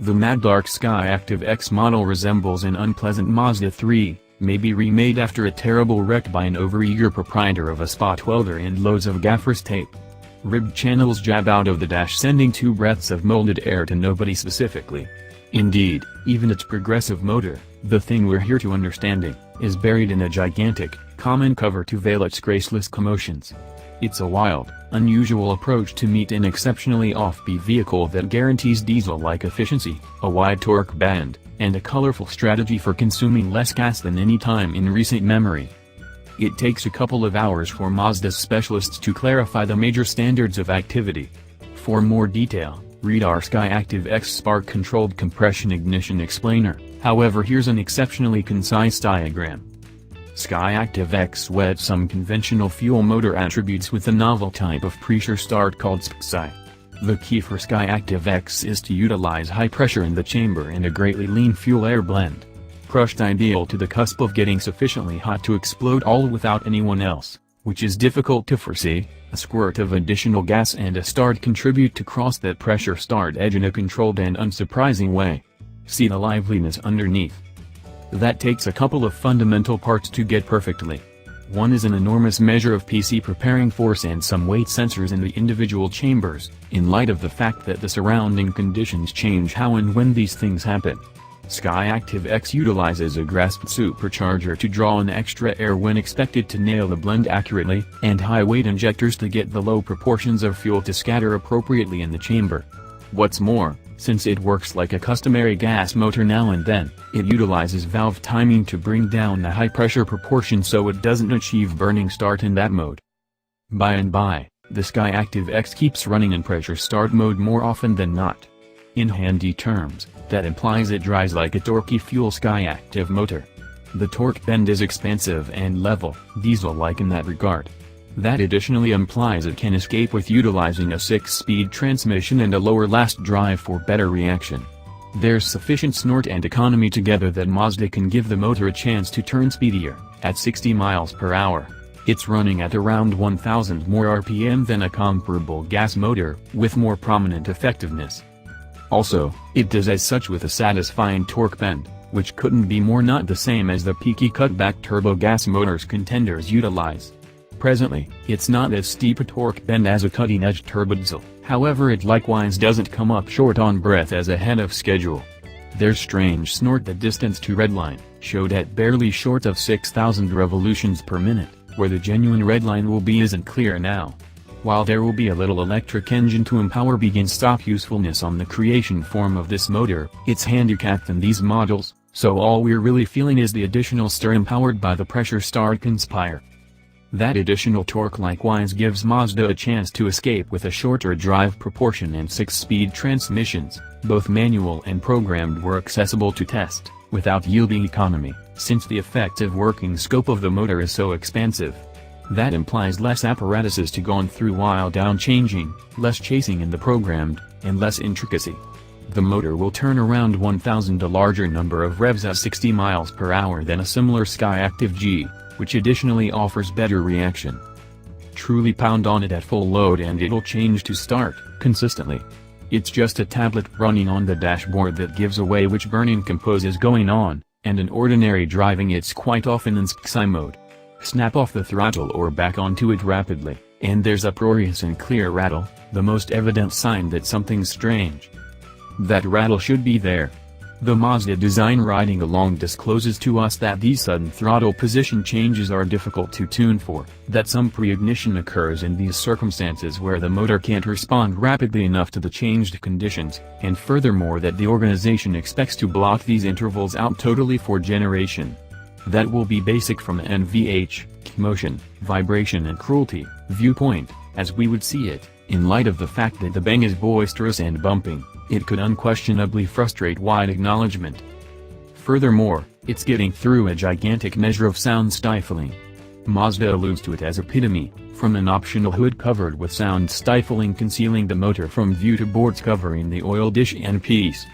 The Mazda Skyactiv X model resembles an unpleasant Mazda 3, maybe remade after a terrible wreck by an overeager proprietor of a spot welder and loads of gaffers tape. Ribbed channels jab out of the dash, sending 2 breaths of molded air to nobody specifically. Indeed, even its progressive motor, the thing we're here to understanding, is buried in a gigantic, common cover to veil its graceless commotions. It's a wild, unusual approach to meet an exceptionally offbeat vehicle that guarantees diesel-like efficiency, a wide torque band, and a colorful strategy for consuming less gas than any time in recent memory. It takes a couple of hours for Mazda's specialists to clarify the major standards of activity. For more detail, read our Skyactiv X spark-controlled compression ignition explainer. However, here's an exceptionally concise diagram. Skyactiv X weds some conventional fuel motor attributes with a novel type of pressure start called Sky. The key for Skyactiv X is to utilize high pressure in the chamber and a greatly lean fuel-air blend. Crushed ideal to the cusp of getting sufficiently hot to explode all without anyone else, which is difficult to foresee. A squirt of additional gas and a start contribute to cross that pressure start edge in a controlled and unsurprising way. See the liveliness underneath. That takes a couple of fundamental parts to get perfectly. One is an enormous measure of PC preparing force and some weight sensors in the individual chambers, in light of the fact that the surrounding conditions change how and when these things happen. Skyactiv X utilizes a grasped supercharger to draw in extra air when expected to nail the blend accurately, and high-weight injectors to get the low proportions of fuel to scatter appropriately in the chamber. What's more, since it works like a customary gas motor now and then, it utilizes valve timing to bring down the high-pressure proportion so it doesn't achieve burning start in that mode. By and by, the Skyactiv X keeps running in pressure start mode more often than not. In handy terms, that implies it drives like a torquey fuel Skyactiv motor. The torque bend is expansive and level, diesel-like in that regard. That additionally implies it can escape with utilizing a 6-speed transmission and a lower last drive for better reaction. There's sufficient snort and economy together that Mazda can give the motor a chance to turn speedier, at 60 miles per hour. It's running at around 1,000 more RPM than a comparable gas motor, with more prominent effectiveness. Also, it does as such with a satisfying torque bend, which couldn't be more not the same as the peaky cutback turbo gas motors contenders utilize. Presently, it's not as steep a torque bend as a cutting-edge turbo diesel, however it likewise doesn't come up short on breath as ahead of schedule. There's strange snort. The distance to redline, showed at barely short of 6,000 revolutions per minute, where the genuine redline will be isn't clear now. While there will be a little electric engine to empower begin-stop usefulness on the creation form of this motor, it's handicapped in these models, so all we're really feeling is the additional stir empowered by the pressure start conspire. That additional torque likewise gives Mazda a chance to escape with a shorter drive proportion and 6-speed transmissions, both manual and programmed were accessible to test, without yielding economy, since the effective working scope of the motor is so expansive. That implies less apparatuses to go through while down-changing, less chasing in the programmed, and less intricacy. The motor will turn around 1,000 a larger number of revs at 60 miles per hour than a similar Skyactiv G, which additionally offers better reaction. Truly pound on it at full load and it'll change to start, consistently. It's just a tablet running on the dashboard that gives away which burning compose is going on, and in ordinary driving it's quite often in Sky mode. Snap off the throttle or back onto it rapidly, and there's uproarious and clear rattle, the most evident sign that something's strange. That rattle should be there. The Mazda design riding along discloses to us that these sudden throttle position changes are difficult to tune for, that some pre-ignition occurs in these circumstances where the motor can't respond rapidly enough to the changed conditions, and furthermore that the organization expects to block these intervals out totally for generation. That will be basic from an NVH, motion, vibration and cruelty viewpoint, as we would see it, in light of the fact that the bang is boisterous and bumping. It could unquestionably frustrate wide acknowledgement. Furthermore, it's getting through a gigantic measure of sound stifling. Mazda alludes to it as epitome, from an optional hood covered with sound stifling concealing the motor from view to boards covering the oil dish and piece.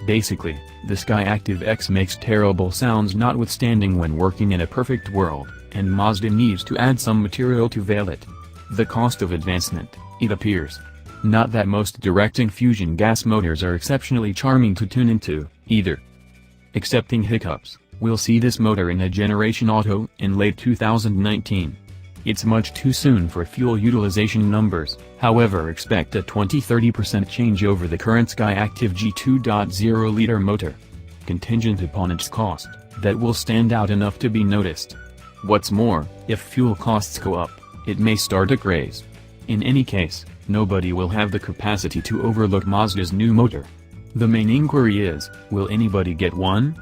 Basically, the Skyactiv X makes terrible sounds notwithstanding when working in a perfect world, and Mazda needs to add some material to veil it. The cost of advancement, it appears. Not that most direct infusion gas motors are exceptionally charming to tune into, either. Excepting hiccups, we'll see this motor in a Generation Auto in late 2019. It's much too soon for fuel utilization numbers, however expect a 20–30% change over the current Skyactiv G 2.0-liter motor. Contingent upon its cost, that will stand out enough to be noticed. What's more, if fuel costs go up, it may start a craze. In any case, nobody will have the capacity to overlook Mazda's new motor. The main inquiry is, will anybody get one?